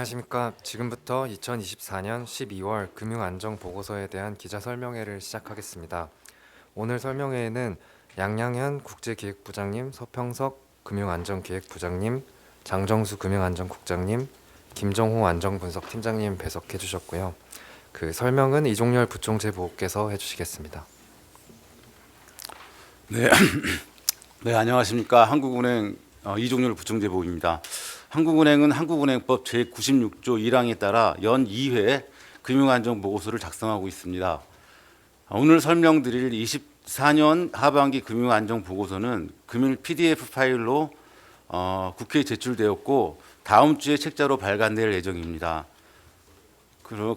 안녕하십니까. 지금부터 2024년 12월 금융안정보고서에 대한 기자 설명회를 시작하겠습니다. 오늘 설명회에는 양양현 국제기획부장님, 서평석 금융안정기획부장님, 장정수 금융안정국장님, 김정호 안정분석팀장님 배석해 주셨고요. 그 설명은 이종렬 부총재보께서 해주시겠습니다. 네, 네 안녕하십니까. 한국은행 이종렬 부총재보입니다. 한국은행은 한국은행법 제96조 1항에 따라 연 2회 금융안정보고서를 작성하고 있습니다. 오늘 설명드릴 24년 하반기 금융안정보고서는 금일 PDF 파일로 국회에 제출되었고 다음 주에 책자로 발간될 예정입니다.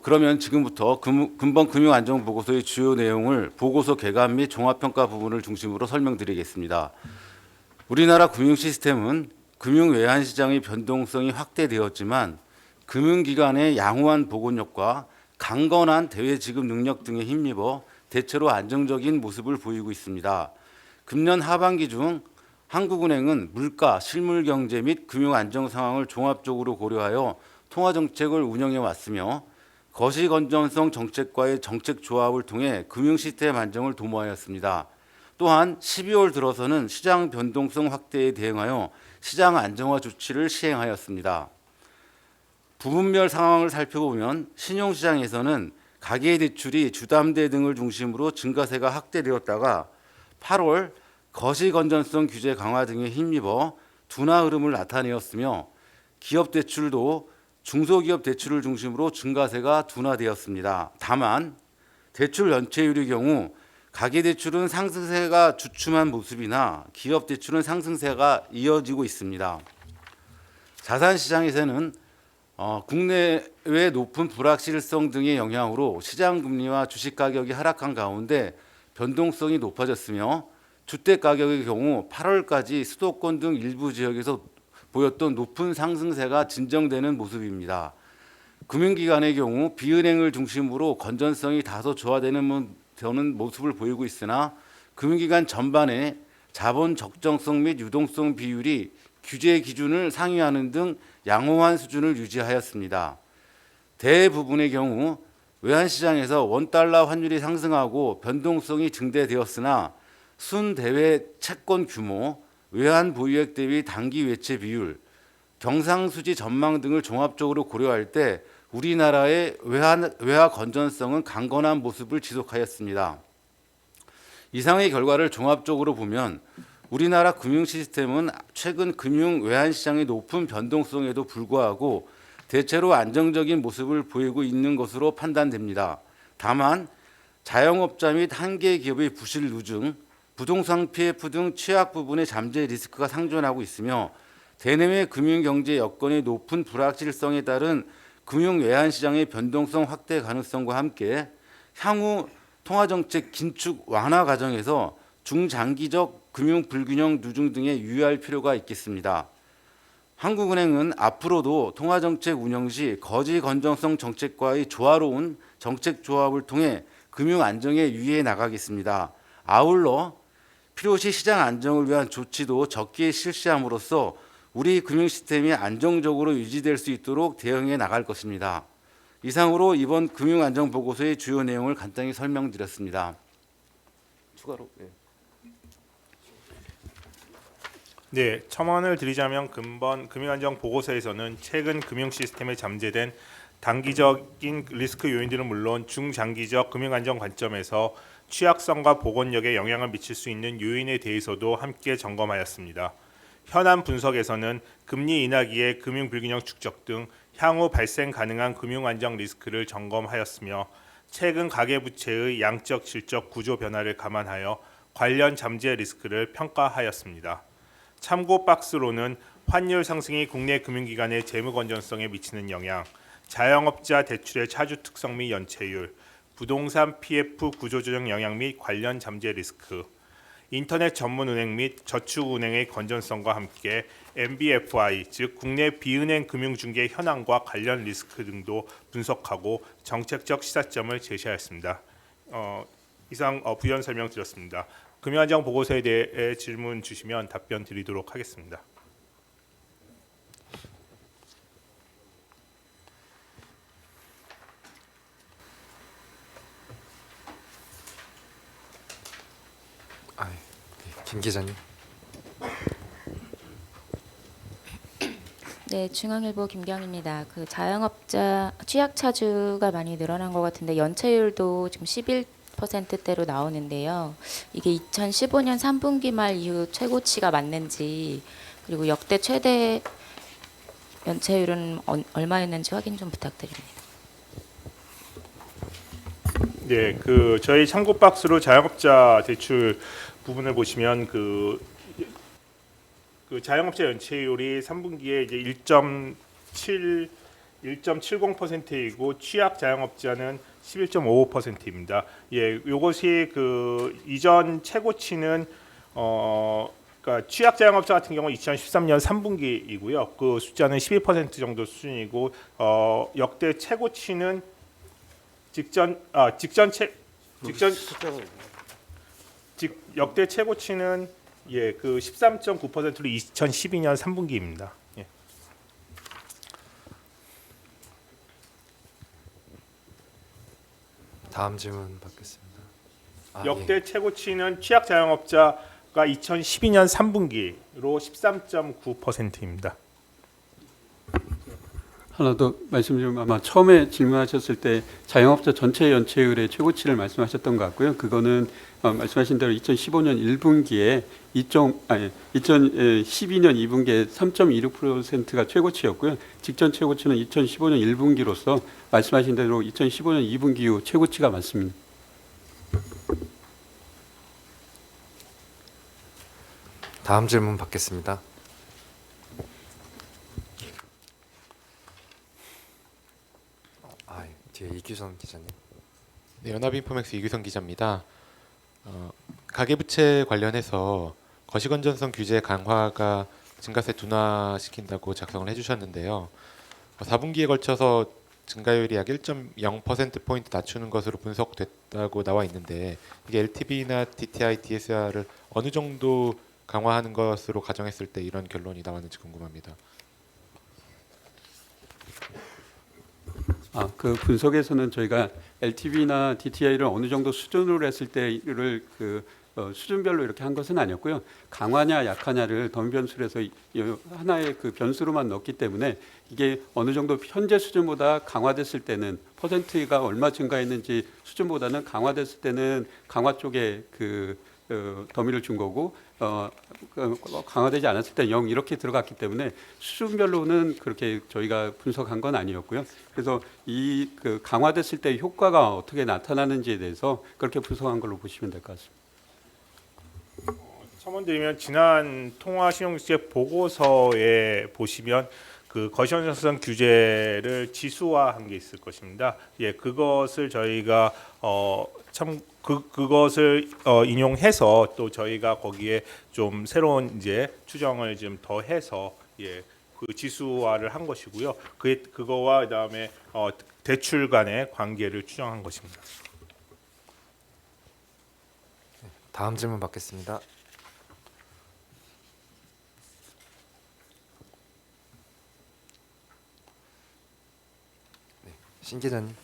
그러면 지금부터 금번 금융안정보고서의 주요 내용을 보고서 개관 및 종합평가 부분을 중심으로 설명드리겠습니다. 우리나라 금융시스템은 금융외환시장의 변동성이 확대되었지만 금융기관의 양호한 보건력과 강건한 대외지급 능력 등에 힘입어 대체로 안정적인 모습을 보이고 있습니다. 금년 하반기 중 한국은행은 물가, 실물경제 및 금융안정 상황을 종합적으로 고려하여 통화정책을 운영해 왔으며 거시건전성 정책과의 정책 조합을 통해 금융시스템 안정을 도모하였습니다. 또한 12월 들어서는 시장 변동성 확대에 대응하여 시장 안정화 조치를 시행하였습니다. 부분별 상황을 살펴보면 신용시장에서는 가계대출이 주담대 등을 중심으로 증가세가 확대되었다가 8월 거시건전성 규제 강화 등에 힘입어 둔화 흐름을 나타내었으며 기업대출도 중소기업 대출을 중심으로 증가세가 둔화되었습니다. 다만 대출 연체율의 경우 가계대출은 상승세가 주춤한 모습이나 기업대출은 상승세가 이어지고 있습니다. 자산시장에서는 국내외 높은 불확실성 등의 영향으로 시장금리와 주식가격이 하락한 가운데 변동성이 높아졌으며 주택가격의 경우 8월까지 수도권 등 일부 지역에서 보였던 높은 상승세가 진정되는 모습입니다. 금융기관의 경우 비은행을 중심으로 건전성이 다소 저하되는 모습을 보이고 있으나 금융기관 전반의 자본 적정성 및 유동성 비율이 규제 기준을 상회하는 등 양호한 수준을 유지하였습니다. 대부분의 경우 외환시장에서 원달러 환율이 상승하고 변동성이 증대되었으나 순대외 채권 규모, 외환 보유액 대비 단기 외채 비율, 경상수지 전망 등을 종합적으로 고려할 때 우리나라의 외화 건전성은 강건한 모습을 지속하였습니다. 이상의 결과를 종합적으로 보면 우리나라 금융 시스템은 최근 금융 외환 시장의 높은 변동성에도 불구하고 대체로 안정적인 모습을 보이고 있는 것으로 판단됩니다. 다만 자영업자 및 한계 기업의 부실 누중, 부동산 PF 등 취약 부분의 잠재 리스크가 상존하고 있으며 대내외 금융경제 여건의 높은 불확실성에 따른 금융 외환 시장의 변동성 확대 가능성과 함께 향후 통화정책 긴축 완화 과정에서 중장기적 금융 불균형 누중 등에 유의할 필요가 있겠습니다. 한국은행은 앞으로도 통화정책 운영 시 거지 건전성 정책과의 조화로운 정책 조합을 통해 금융 안정에 유의해 나가겠습니다. 아울러 필요시 시장 안정을 위한 조치도 적기에 실시함으로써 우리 금융 시스템이 안정적으로 유지될 수 있도록 대응해 나갈 것입니다. 이상으로 이번 금융 안정 보고서의 주요 내용을 간단히 설명드렸습니다. 추가로 네, 첨언을 드리자면 금번 금융안정 보고서에서는 최근 금융 시스템에 잠재된 단기적인 리스크 요인들은 물론 중장기적 금융안정 관점에서 취약성과 보건력에 영향을 미칠 수 있는 요인에 대해서도 함께 점검하였습니다. 현안 분석에서는 금리 인하기의 금융 불균형 축적 등 향후 발생 가능한 금융 안정 리스크를 점검하였으며 최근 가계부채의 양적 질적 구조 변화를 감안하여 관련 잠재 리스크를 평가하였습니다. 참고 박스로는 환율 상승이 국내 금융기관의 재무 건전성에 미치는 영향, 자영업자 대출의 차주 특성 및 연체율, 부동산 PF 구조조정 영향 및 관련 잠재 리스크, 인터넷 전문은행 및 저축은행의 건전성과 함께 NBFI 즉 국내 비은행 금융중개 현황과 관련 리스크 등도 분석하고 정책적 시사점을 제시하였습니다. 이상 부연 설명드렸습니다. 금융안정 보고서에 대해 질문 주시면 답변 드리도록 하겠습니다. 김 기자님. 네, 중앙일보 김경입니다. 그 자영업자 취약 차주가 많이 늘어난 것 같은데 연체율도 지금 11%대로 나오는데요. 이게 2015년 3분기 말 이후 최고치가 맞는지 그리고 역대 최대 연체율은 얼마였는지 확인 좀 부탁드립니다. 네, 그 저희 참고 박스로 자영업자 대출 부분을 보시면 그 자영업자 연체율이 3분기에 이제 1.70%이고 취약 자영업자는 11.55%입니다. 예, 이것이 그 이전 최고치는 그러니까 취약 자영업자 같은 경우 2013년 3분기이고요. 그 숫자는 11% 정도 수준이고 역대 최고치는 역대 최고치는 그 13.9%로 2012년 3분기입니다. 예. 다음 질문 받겠습니다. 역대 최고치는 취약 자영업자가 2012년 3분기로 13.9%입니다. 하나 더 말씀 좀 아마 처음에 질문하셨을 때 자영업자 전체 연체율의 최고치를 말씀하셨던 것 같고요. 그거는 말씀하신 대로 2015년 1분기에 2012년 2분기에 3.26%가 최고치였고요. 직전 최고치는 2015년 1분기로서 말씀하신 대로 2015년 2분기 이후 최고치가 맞습니다. 다음 질문 받겠습니다. 뒤에 이규선 기자님. 네, 연합인포맥스 이규성 기자입니다. 가계부채 관련해서 거시건전성 규제 강화가 증가세 둔화시킨다고 작성을 해주셨는데요. 4분기에 걸쳐서 증가율이 약 1.0%포인트 낮추는 것으로 분석됐다고 나와 있는데 이게 LTV나 DTI, DSR을 어느 정도 강화하는 것으로 가정했을 때 이런 결론이 나왔는지 궁금합니다. 그 분석에서는 저희가 LTV나 DTI를 어느 정도 수준으로 했을 때를 수준별로 이렇게 한 것은 아니었고요. 강하냐 약하냐를 더미 변수로 해서 하나의 그 변수로만 넣었기 때문에 이게 어느 정도 현재 수준보다 강화됐을 때는 퍼센트가 얼마 증가했는지 수준보다는 강화됐을 때는 강화 쪽에 더미를 준 거고 강화되지 않았을 때 0 이렇게 들어갔기 때문에 수준별로는 그렇게 저희가 분석한 건 아니었고요. 그래서 이 강화됐을 때 효과가 어떻게 나타나는지에 대해서 그렇게 분석한 걸로 보시면 될 것 같습니다. 첨언드리면 지난 통화신용규제 보고서에 보시면 그 거시건전성 규제를 지수화한 게 있을 것입니다. 예, 그것을 저희가 그것을 인용해서 또 저희가 거기에 좀 새로운 이제 추정을 좀 더해서 그 지수화를 한 것이고요. 그거와 그다음에 대출 간의 관계를 추정한 것입니다. 다음 질문 받겠습니다. 신 기자님.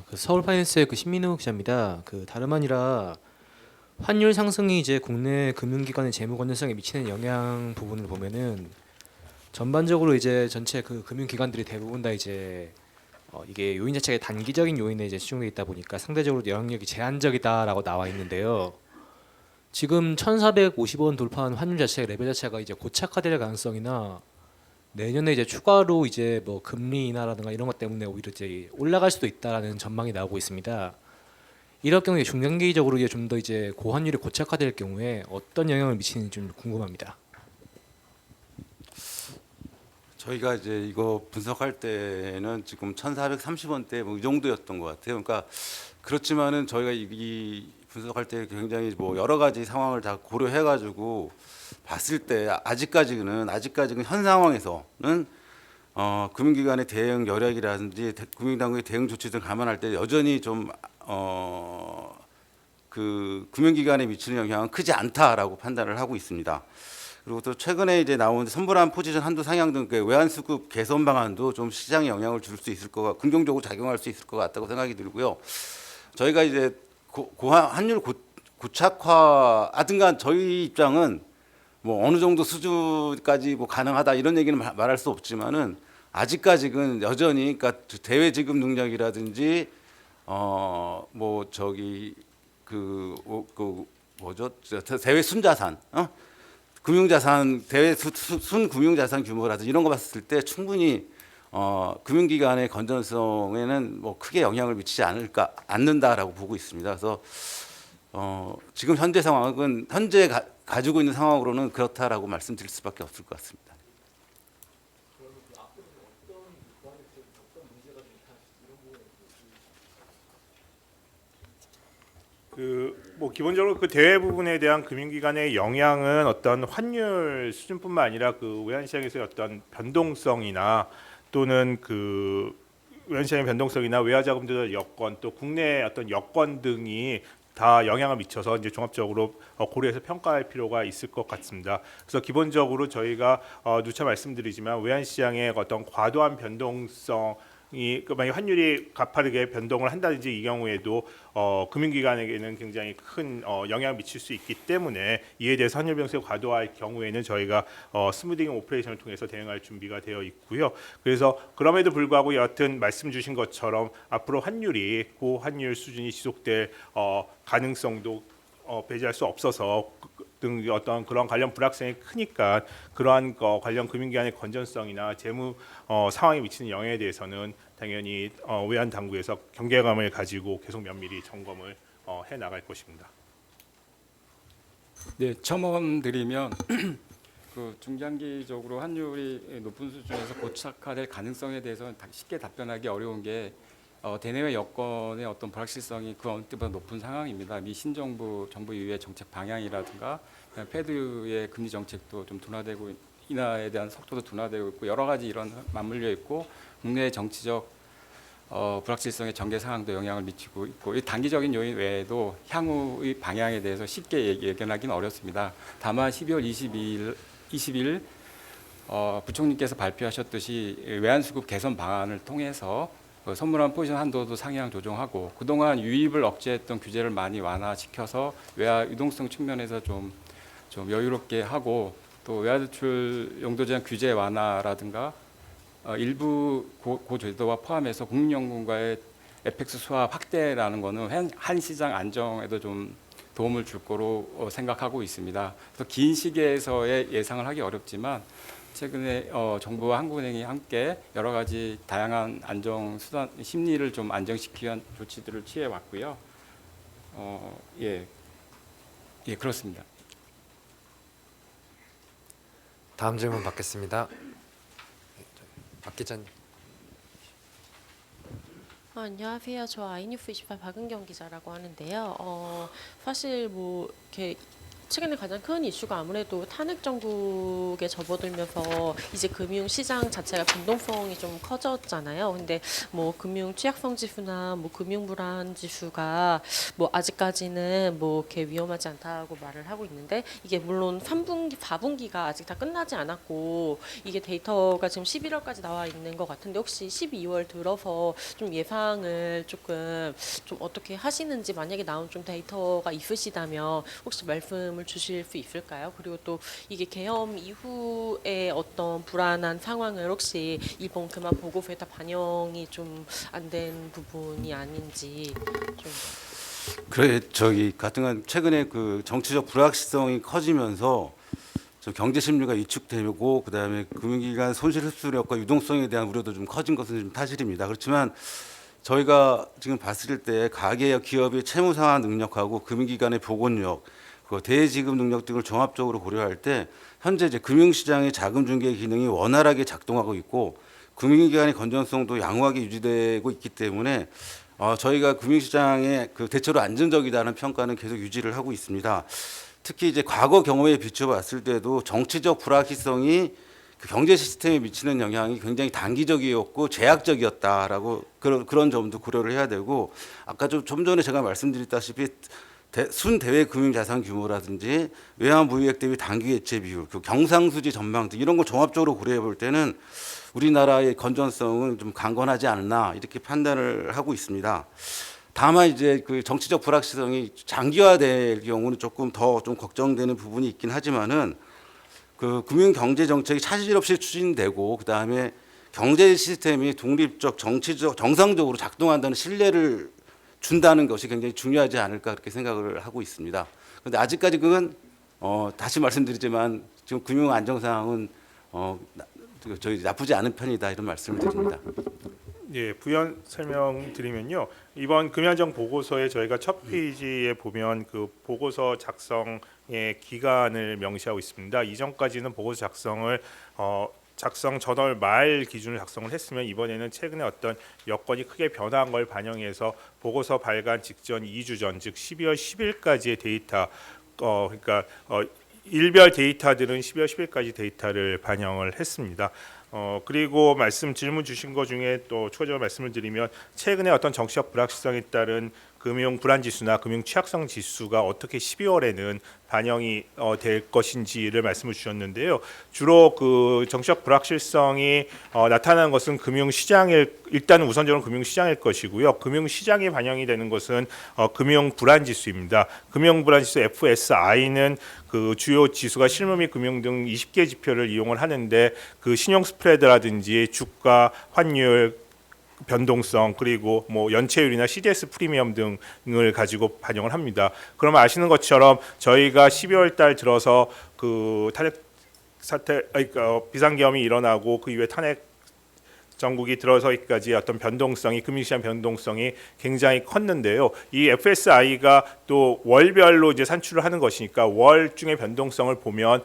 그 서울 파이낸스의 신민우 기자입니다. 다름 아니라 환율 상승이 이제 국내 금융기관의 재무 건전성에 미치는 영향 부분을 보면은 전반적으로 이제 전체 금융기관들이 대부분 다 이제 이게 요인 자체가 단기적인 요인에 이제 집중돼 있다 보니까 상대적으로 영향력이 제한적이다라고 나와 있는데요. 지금 1,450원 돌파한 환율 자체 레벨 자체가 이제 고착화될 가능성이나 내년에 이제 추가로 이제 뭐 금리 인하라든가 이런 것 때문에 오히려 이제 올라갈 수도 있다라는 전망이 나오고 있습니다. 이럴 경우에 중장기적으로 이제 좀 더 이제 고환율이 고착화될 경우에 어떤 영향을 미치는지 좀 궁금합니다. 저희가 이제 이거 분석할 때는 지금 1,430원대 뭐 이 정도였던 것 같아요. 그러니까 그렇지만은 저희가 이 분석할 때 굉장히 뭐 여러 가지 상황을 다 고려해가지고 봤을 때 아직까지는 현 상황에서는 금융기관의 대응 여력이라든지 금융당국의 대응 조치 등 감안할 때 여전히 좀 그 금융기관에 미치는 영향은 크지 않다라고 판단을 하고 있습니다. 그리고 또 최근에 이제 나온 선불한 포지션 한도 상향 등 외환 수급 개선 방안도 좀 시장에 영향을 줄 수 있을 것 긍정적으로 작용할 수 있을 것 같다고 생각이 들고요. 저희가 이제 환율 고착화 하든간 저희 입장은 뭐 어느 정도 수준까지 뭐 가능하다 이런 얘기는 말할 수 없지만은 아직까지는 여전히 그러니까 대외 지급 능력이라든지 뭐 저기 그 뭐죠 대외 순자산 금융자산 대외 순금융자산 규모라든지 이런 거 봤을 때 충분히 금융기관의 건전성에는 뭐 크게 영향을 미치지 않는다라고 보고 있습니다. 그래서 지금 현재 상황은 현재 가지고 있는 상황으로는 그렇다라고 말씀드릴 수밖에 없을 것 같습니다. 뭐 기본적으로 그 대외 부분에 대한 금융기관의 영향은 어떤 환율 수준뿐만 아니라 그 외환시장에서의 어떤 변동성이나 또는 그 외환시장의 변동성이나 외화자금들의 여건 또 국내 어떤 여건 등이 다 영향을 미쳐서 이제 종합적으로 고려해서 평가할 필요가 있을 것 같습니다. 그래서 기본적으로 저희가 누차 말씀드리지만 외환시장의 어떤 과도한 변동성 만약 환율이 가파르게 변동을 한다든지 이 경우에도 금융기관에게는 굉장히 큰 영향을 미칠 수 있기 때문에 이에 대해서 환율 변동성이 과도할 경우에는 저희가 스무딩 오퍼레이션을 통해서 대응할 준비가 되어 있고요. 그래서 그럼에도 불구하고 여하튼 말씀 주신 것처럼 앞으로 환율이 고환율 수준이 지속될 가능성도 배제할 수 없어서 등 어떤 그런 관련 불확성이 크니까 그러한 관련 금융기관의 건전성이나 재무 상황에 미치는 영향에 대해서는 당연히 외환 당국에서 경계감을 가지고 계속 면밀히 점검을 해 나갈 것입니다. 네, 첨언드리면 그 중장기적으로 환율이 높은 수준에서 고착화될 가능성에 대해서는 쉽게 답변하기 어려운 게 대내외 여건의 어떤 불확실성이 그 어느 때보다 높은 상황입니다. 미 신정부 정부 이후의 정책 방향이라든가 패드의 금리 정책도 좀 둔화되고 인하에 대한 속도도 둔화되고 있고 여러 가지 이런 맞물려 있고 국내 정치적 불확실성의 전개 상황도 영향을 미치고 있고 이 단기적인 요인 외에도 향후의 방향에 대해서 쉽게 예견하기는 어렵습니다. 다만 12월 20일 부총리께서 발표하셨듯이 외환수급 개선 방안을 통해서 선물한 포지션 한도도 상향 조정하고 그동안 유입을 억제했던 규제를 많이 완화시켜서 외화 유동성 측면에서 좀 여유롭게 하고 또 외화 대출 용도 제한 규제 완화라든가 일부 고제도와 포함해서 국민연금과의 FX 수합 확대라는 것은 한 시장 안정에도 좀 도움을 줄 거로 생각하고 있습니다. 그래서 긴 시기에서의 예상을 하기 어렵지만 최근에 정부와 한국은행이 함께 여러 가지 다양한 안정 수단 심리를 좀 안정시키기 위한 조치들을 취해 왔고요. 예, 그렇습니다. 다음 질문 받겠습니다. 박 기자님. 안녕하세요. 저 아이뉴스 28 박은경 기자라고 하는데요. 사실 뭐 이렇게 최근에 가장 큰 이슈가 아무래도 탄핵 정국에 접어들면서 이제 금융 시장 자체가 변동성이 좀 커졌잖아요. 근데 뭐 금융 취약성 지수나 뭐 금융 불안 지수가 뭐 아직까지는 뭐 이렇게 위험하지 않다고 말을 하고 있는데 이게 물론 3분기, 4분기가 아직 다 끝나지 않았고 이게 데이터가 지금 11월까지 나와 있는 것 같은데 혹시 12월 들어서 좀 예상을 조금 좀 어떻게 하시는지 만약에 나온 좀 데이터가 있으시다면 혹시 말씀을 주실 수 있을까요? 그리고 또 이게 계엄 이후에 어떤 불안한 상황을 혹시 이번 금화 보고서에 다 반영이 좀 안 된 부분이 아닌지 좀. 그래 같은 최근에 그 정치적 불확실성이 커지면서 경제 심리가 위축되고 그다음에 금융기관 손실 흡수력과 유동성에 대한 우려도 좀 커진 것은 좀 사실입니다. 그렇지만 저희가 지금 봤을 때 가계 기업의 채무 상환 능력하고 금융기관의 보건력 대지급 능력 등을 종합적으로 고려할 때 현재 이제 금융시장의 자금 중개 기능이 원활하게 작동하고 있고 금융기관의 건전성도 양호하게 유지되고 있기 때문에 저희가 금융시장의 그 대체로 안정적이다는 평가는 계속 유지를 하고 있습니다. 특히 이제 과거 경험에 비춰봤을 때도 정치적 불확실성이 그 경제 시스템에 미치는 영향이 굉장히 단기적이었고 제약적이었다라고 그런 점도 고려를 해야 되고 아까 좀 전에 제가 말씀드렸다시피 순대외 금융자산 규모라든지 외환 보유액 대비 단기 대체 비율, 그 경상수지 전망 등 이런 걸 종합적으로 고려해 볼 때는 우리나라의 건전성은 좀 강건하지 않나 이렇게 판단을 하고 있습니다. 다만 이제 그 정치적 불확실성이 장기화될 경우는 조금 더 좀 걱정되는 부분이 있긴 하지만은 그 금융 경제 정책이 차질 없이 추진되고 그 다음에 경제 시스템이 독립적 정치적 정상적으로 작동한다는 신뢰를 준다는 것이 굉장히 중요하지 않을까 그렇게 생각을 하고 있습니다. 그런데 아직까지 그건 다시 말씀드리지만 지금 금융 안정 상황은 저희 나쁘지 않은 편이다 이런 말씀을 드립니다. 예, 부연 설명드리면요. 이번 금융안정 보고서에 저희가 첫 페이지에 보면 그 보고서 작성의 기간을 명시하고 있습니다. 이전까지는 보고서 작성을 작성 전월 말 기준으로 작성을 했으면 이번에는 최근에 어떤 여건이 크게 변화한 걸 반영해서 보고서 발간 직전 2주 전, 즉 12월 10일까지의 데이터, 그러니까 일별 데이터들은 12월 10일까지 데이터를 반영을 했습니다. 그리고 질문 주신 것 중에 또 추가적으로 말씀을 드리면 최근에 어떤 정치적 불확실성에 따른 금융 불안 지수나 금융 취약성 지수가 어떻게 12월에는 반영이 될 것인지를 말씀을 주셨는데요. 주로 그 정치적 불확실성이 나타나는 것은 일단 우선적으로 금융 시장일 것이고요. 금융 시장에 반영이 되는 것은 금융 불안 지수입니다. 금융 불안 지수 FSI는 그 주요 지수가 실물 및 금융 등 20개 지표를 이용을 하는데 그 신용 스프레드라든지 주가, 환율, 변동성 그리고 뭐 연체율이나 CDS 프리미엄 등을 가지고 반영을 합니다. 그러면 아시는 것처럼 저희가 12월 달 들어서 그 탄핵 사태, 비상계엄이 일어나고 그 이후에 탄핵 정국이 들어서기까지 어떤 변동성이 금융시장 변동성이 굉장히 컸는데요. 이 FSI가 또 월별로 이제 산출을 하는 것이니까 월 중의 변동성을 보면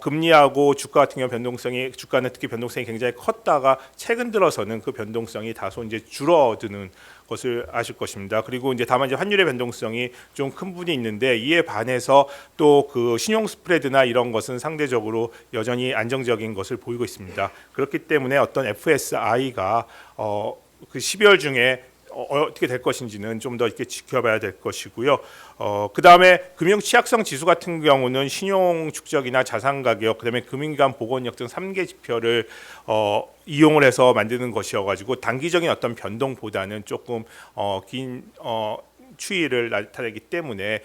금리하고 주가 같은 경우 주가는 특히 변동성이 굉장히 컸다가 최근 들어서는 그 변동성이 다소 이제 줄어드는 것을 아실 것입니다. 그리고 이제 다만 이제 환율의 변동성이 좀 큰 부분이 있는데 이에 반해서 또 그 신용 스프레드나 이런 것은 상대적으로 여전히 안정적인 것을 보이고 있습니다. 그렇기 때문에 어떤 FSI가 그 12월 중에 어떻게 될 것인지는 좀 더 이렇게 지켜봐야 될 것이고요. 그 다음에 금융 취약성 지수 같은 경우는 신용 축적이나 자산 가격, 그다음에 금융기관 보건력 등 3개 지표를 이용을 해서 만드는 것이어가지고 단기적인 어떤 변동보다는 조금 긴 추이를 나타내기 때문에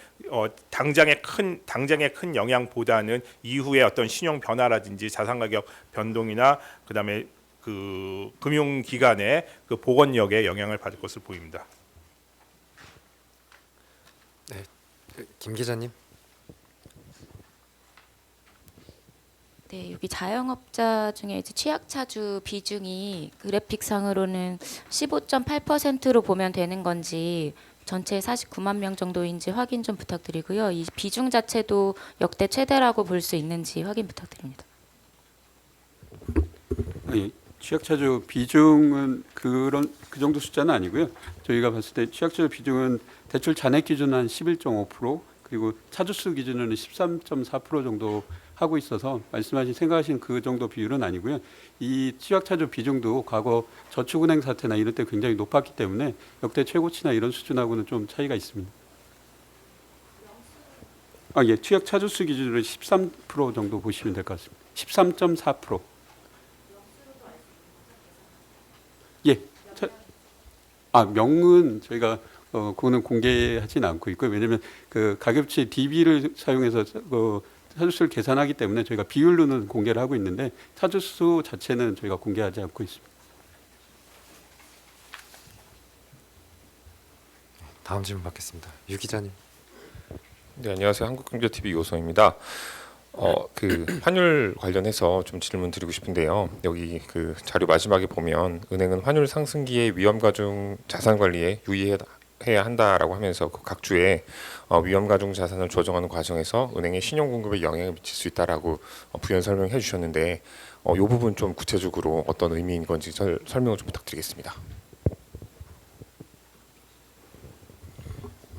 당장의 큰 영향보다는 이후에 어떤 신용 변화라든지 자산 가격 변동이나 그다음에 그 금융기관의 그 보건력에 영향을 받을 것을 보입니다. 네, 김 기자님. 네, 여기 자영업자 중에 이제 취약차주 비중이 그래픽상으로는 15.8%로 보면 되는 건지 전체 49만 명 정도인지 확인 좀 부탁드리고요. 이 비중 자체도 역대 최대라고 볼 수 있는지 확인 부탁드립니다. 아니, 취약차주 비중은 그 정도 숫자는 아니고요. 저희가 봤을 때 취약차주 비중은 대출 잔액 기준 한 11.5% 그리고 차주수 기준으로는 13.4% 정도 하고 있어서 생각하신 그 정도 비율은 아니고요. 이 취약차주 비중도 과거 저축은행 사태나 이럴 때 굉장히 높았기 때문에 역대 최고치나 이런 수준하고는 좀 차이가 있습니다. 예, 취약차주수 기준으로 13% 정도 보시면 될 것 같습니다. 13.4%. 예. 명은 저희가 그거는 공개하지는 않고 있고요. 왜냐하면 그 가격치 DB를 사용해서 차주수를 계산하기 때문에 저희가 비율로는 공개를 하고 있는데 차주수 자체는 저희가 공개하지 않고 있습니다. 다음 질문 받겠습니다. 유 기자님. 네, 안녕하세요. 한국경제TV 요성입니다. 그 환율 관련해서 좀 질문 드리고 싶은데요. 여기 그 자료 마지막에 보면 은행은 환율 상승기에 위험 가중 자산 관리에 유의해야 한다라고 하면서 그 각 주에 위험 가중 자산을 조정하는 과정에서 은행의 신용 공급에 영향을 미칠 수 있다라고 부연 설명해 주셨는데 이 부분 좀 구체적으로 어떤 의미인 건지 설명을 좀 부탁드리겠습니다.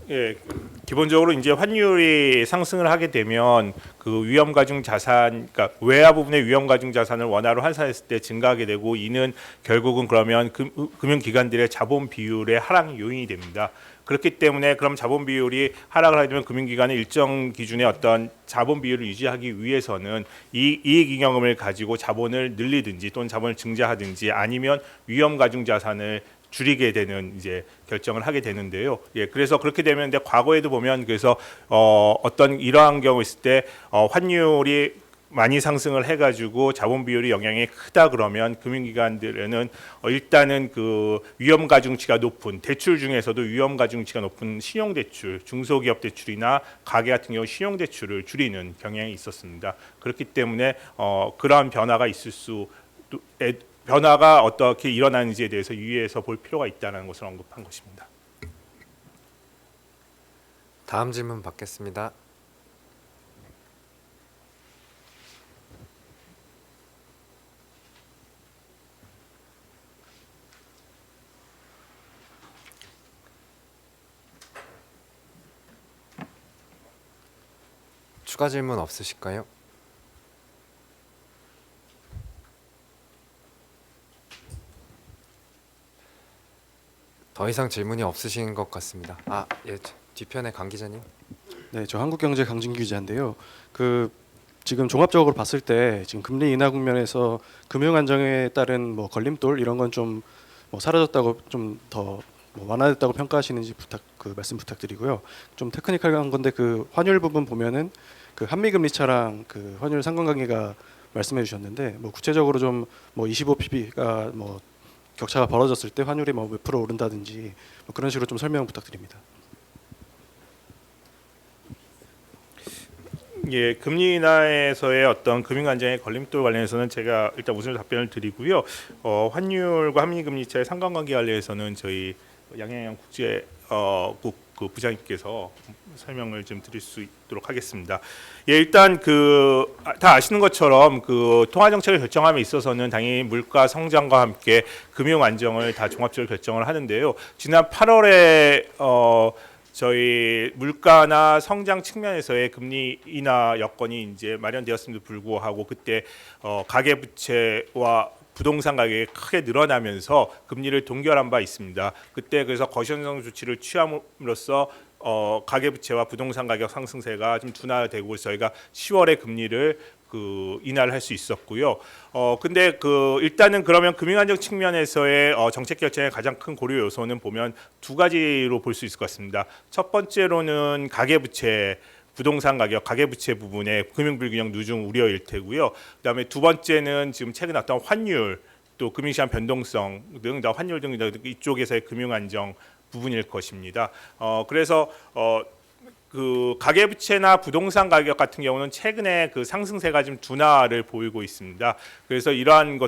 예, 기본적으로 이제 환율이 상승을 하게 되면 그 위험 가중 자산, 그러니까 외화 부분의 위험 가중 자산을 원화로 환산했을 때 증가하게 되고 이는 결국은 그러면 금융기관들의 자본 비율의 하락 요인이 됩니다. 그렇기 때문에 그럼 자본 비율이 하락을 하게 되면 금융기관의 일정 기준의 어떤 자본 비율을 유지하기 위해서는 이익잉여금을 가지고 자본을 늘리든지 또는 자본을 증자하든지 아니면 위험 가중 자산을 줄이게 되는 이제 결정을 하게 되는데요. 예, 그래서 그렇게 되면 이제 과거에도 보면 그래서 어떤 이러한 경우 있을 때 환율이 많이 상승을 해가지고 자본 비율이 영향이 크다 그러면 금융기관들에는 일단은 그 위험 가중치가 높은 대출 중에서도 위험 가중치가 높은 신용대출, 중소기업 대출이나 가계 같은 경우 신용대출을 줄이는 경향이 있었습니다. 그렇기 때문에 그러한 변화가 있을 수 변화가 어떻게 일어나는지에 대해서 유의해서 볼 필요가 있다는 것을 언급한 것입니다. 다음 질문 받겠습니다. 추가 질문 없으실까요? 더 이상 질문이 없으신 것 같습니다. 예, 뒤편에 강 기자님. 네, 저 한국경제 강진규 기자인데요. 지금 종합적으로 봤을 때 지금 금리 인하 국면에서 금융 안정에 따른 뭐 걸림돌 이런 건 좀 사라졌다고 좀 더 완화됐다고 평가하시는지 말씀 부탁드리고요. 좀 테크니컬한 건데 그 환율 부분 보면은 그 한미 금리 차랑 그 환율 상관관계가 말씀해 주셨는데 뭐 구체적으로 좀 25pp가 격차가 벌어졌을 때 환율이 몇 프로 오른다든지 그런 식으로 좀 설명 부탁드립니다. 예, 금리 인하에서의 어떤 금융 안정의 걸림돌 관련해서는 제가 일단 우선 답변을 드리고요. 환율과 한미 금리 차의 상관관계 관련해서는 저희 양양영 국제국 그 부장님께서 설명을 좀 드릴 수 있도록 하겠습니다. 예, 일단 다 아시는 것처럼 그 통화 정책을 결정함에 있어서는 당연히 물가 성장과 함께 금융 안정을 다 종합적으로 결정을 하는데요. 지난 8월에 저희 물가나 성장 측면에서의 금리 인하 여건이 이제 마련되었음에도 불구하고 그때 가계 부채와 부동산 가격이 크게 늘어나면서 금리를 동결한 바 있습니다. 그때 그래서 거시형성 조치를 취함으로써 가계부채와 부동산 가격 상승세가 좀 둔화되고 저희가 10월에 금리를 인하를 할 수 있었고요. 근데 일단은 그러면 금융안정 측면에서의 정책 결정의 가장 큰 고려 요소는 보면 두 가지로 볼 수 있을 것 같습니다. 첫 번째로는 가계부채 부동산 가격, 가계부채 부분의 금융불균형 누중 우려일 테고요. 그다음에 두 번째는 지금 최근 어떤 환율, 또 금융시장 변동성 등 환율 등 이쪽에서의 금융안정 부분일 것입니다. 그래서 가계부채나 부동산 가격 같은 경우는 최근에 상승세가 좀 둔화를 보이고 있습니다. 그래서 이러한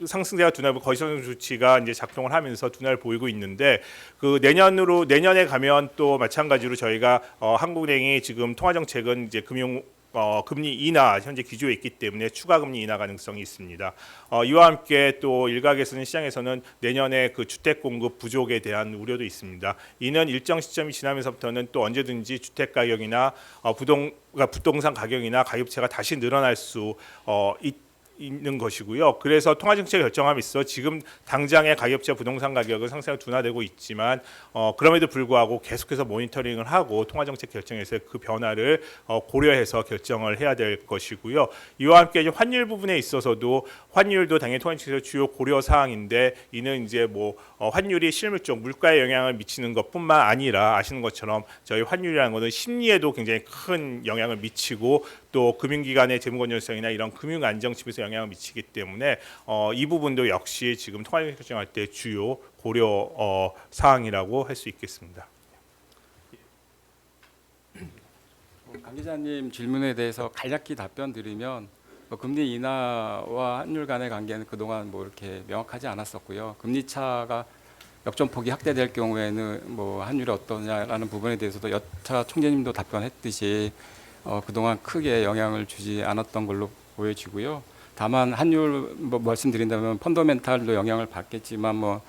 상승세가 둔화하고 거시성 조치가 이제 작동을 하면서 둔화를 보이고 있는데 내년에 가면 또 마찬가지로 저희가 한국은행이 지금 통화 정책은 이제 금리 인하 현재 기조에 있기 때문에 추가 금리 인하 가능성이 있습니다. 이와 함께 또 일각에서는 시장에서는 내년에 그 주택 공급 부족에 대한 우려도 있습니다. 이는 일정 시점이 지나면서부터는 또 언제든지 주택 가격이나 부동산 가격이나 가격차가 다시 늘어날 수 있는 것이고요. 그래서 통화정책 결정함에 있어 지금 당장의 가격차 부동산 가격은 상승이 둔화되고 있지만 그럼에도 불구하고 계속해서 모니터링을 하고 통화정책 결정에서 그 변화를 고려해서 결정을 해야 될 것이고요. 이와 함께 환율 부분에 있어서도 환율도 당연히 통화정책에서 주요 고려 사항인데 이는 이제 환율이 실물적 물가에 영향을 미치는 것뿐만 아니라 아시는 것처럼 저희 환율이라는 것은 심리에도 굉장히 큰 영향을 미치고 또 금융기관의 재무건전성이나 이런 금융 안정 측면에서 영향을 미치기 때문에 이 부분도 역시 지금 통화정책 결정할 때 주요 고려 사항이라고 할 수 있겠습니다. 강 기자님 질문에 대해서 간략히 답변 드리면 금리 인하와 환율 간의 관계는 그동안 이렇게 명확하지 않았었고요. 금리 차가 역전폭이 확대될 경우에는 환율이 어떠냐라는 부분에 대해서도 여차 총재님도 답변했듯이 그동안 크게 영향을 주지 않았던 걸로 보여지고요. 다만 환율 말씀드린다면 펀더멘탈도 영향을 받겠지만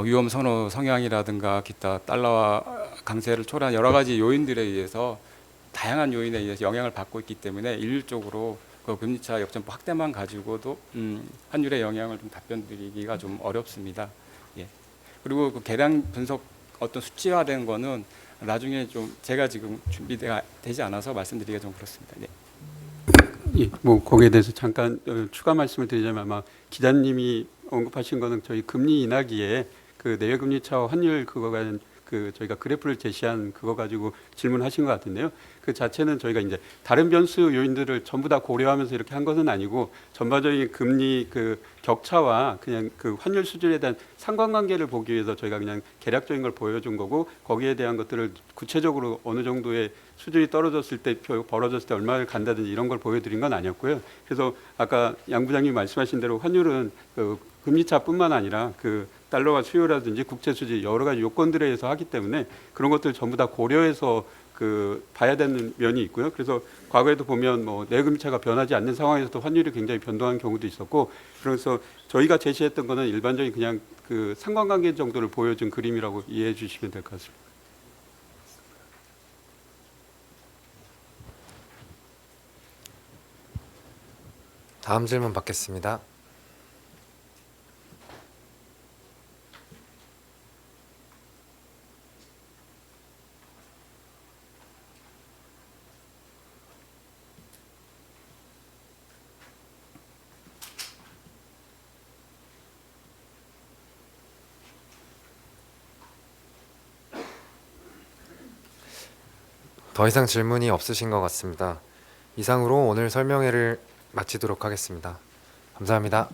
위험 선호 성향이라든가 기타 달러와 강세를 초래한 여러 가지 요인들에 의해서 다양한 요인에 의해서 영향을 받고 있기 때문에 일률적으로 금리차 역전폭 확대만 가지고도 환율의 영향을 좀 답변드리기가 좀 어렵습니다. 예. 그리고 계량 분석 어떤 수치화된 거는 나중에 좀 제가 지금 준비가 되지 않아서 말씀드리기가 좀 그렇습니다. 네. 예, 뭐 거기에 대해서 잠깐 추가 말씀을 드리자면 아마 기자님이 언급하신 거는 저희 금리 인하기에 그 내외금리 차와 환율 그거가 그 저희가 그래프를 제시한 그거 가지고 질문하신 것 같은데요. 그 자체는 저희가 이제 다른 변수 요인들을 전부 다 고려하면서 이렇게 한 것은 아니고 전반적인 금리 그 격차와 그냥 그 환율 수준에 대한 상관관계를 보기 위해서 저희가 그냥 계략적인 걸 보여준 거고 거기에 대한 것들을 구체적으로 어느 정도의 수준이 떨어졌을 때 벌어졌을 때 얼마를 간다든지 이런 걸 보여드린 건 아니었고요. 그래서 아까 양 부장님이 말씀하신 대로 환율은 그 금리차뿐만 아니라 그 달러가 수요라든지 국채 수지 여러 가지 요건들에 의해서 하기 때문에 그런 것들 전부 다 고려해서 그 봐야 되는 면이 있고요. 그래서 과거에도 보면 뭐 내금리차가 변하지 않는 상황에서도 환율이 굉장히 변동한 경우도 있었고 그래서 저희가 제시했던 거는 일반적인 그냥 그 상관관계 정도를 보여준 그림이라고 이해해 주시면 될 것 같습니다. 다음 질문 받겠습니다. 더 이상 질문이 없으신 것 같습니다. 이상으로 오늘 설명회를 마치도록 하겠습니다. 감사합니다.